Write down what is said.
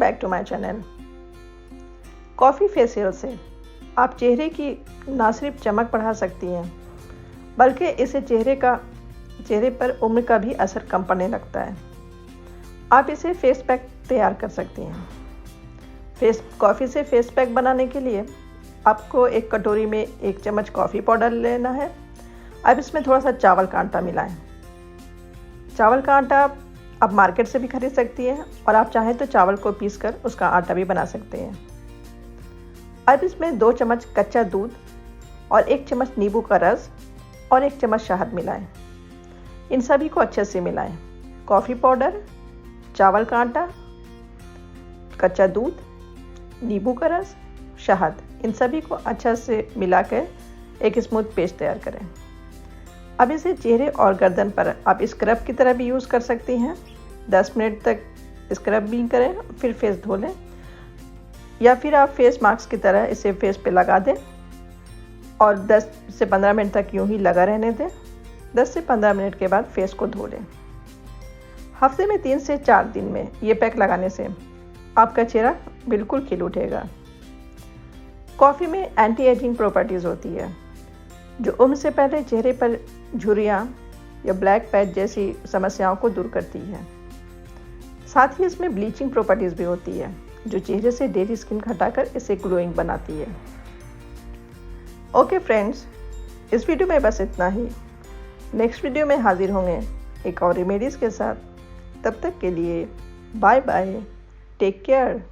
Back to my channel. Coffee facial से आप चेहरे की ना सिर्फ चमक बढ़ा सकती हैं, बल्कि इससे चेहरे पर उम्र का भी असर कम पड़ने लगता है। आप इसे फेस पैक तैयार कर सकती हैं। कॉफ़ी से फेस पैक बनाने के लिए आपको एक कटोरी में 1 चम्मच कॉफ़ी पाउडर लेना है। अब इसमें थोड़ा सा चावल का आटा मिलाएं। चावल का आटा आप मार्केट से भी खरीद सकती हैं और आप चाहें तो चावल को पीसकर उसका आटा भी बना सकते हैं। अब इसमें 2 चम्मच कच्चा दूध और 1 चम्मच नींबू का रस और 1 चम्मच शहद मिलाएं। इन सभी को अच्छे से मिलाएं। कॉफ़ी पाउडर, चावल का आटा, कच्चा दूध, नींबू का रस, शहद, इन सभी को अच्छा से मिलाकर एक स्मूथ पेस्ट तैयार करें। अब इसे चेहरे और गर्दन पर आप स्क्रब की तरह भी यूज़ कर सकती हैं। 10 मिनट तक स्क्रब भी करें, फिर फेस धो लें, या फिर आप फेस मास्क की तरह इसे फेस पे लगा दें और 10 से 15 मिनट तक यूं ही लगा रहने दें। 10 से 15 मिनट के बाद फेस को धो लें। हफ्ते में 3 से 4 दिन में ये पैक लगाने से आपका चेहरा बिल्कुल खिल उठेगा। कॉफ़ी में एंटी एजिंग प्रॉपर्टीज़ होती है, जो उम्र से पहले चेहरे पर झुर्रियाँ या ब्लैक पैच जैसी समस्याओं को दूर करती है। साथ ही इसमें ब्लीचिंग प्रॉपर्टीज़ भी होती है, जो चेहरे से डेड स्किन हटाकर इसे ग्लोइंग बनाती है। ओके फ्रेंड्स, इस वीडियो में बस इतना ही। नेक्स्ट वीडियो में हाजिर होंगे एक और रेमेडीज़ के साथ। तब तक के लिए बाय बाय, टेक केयर।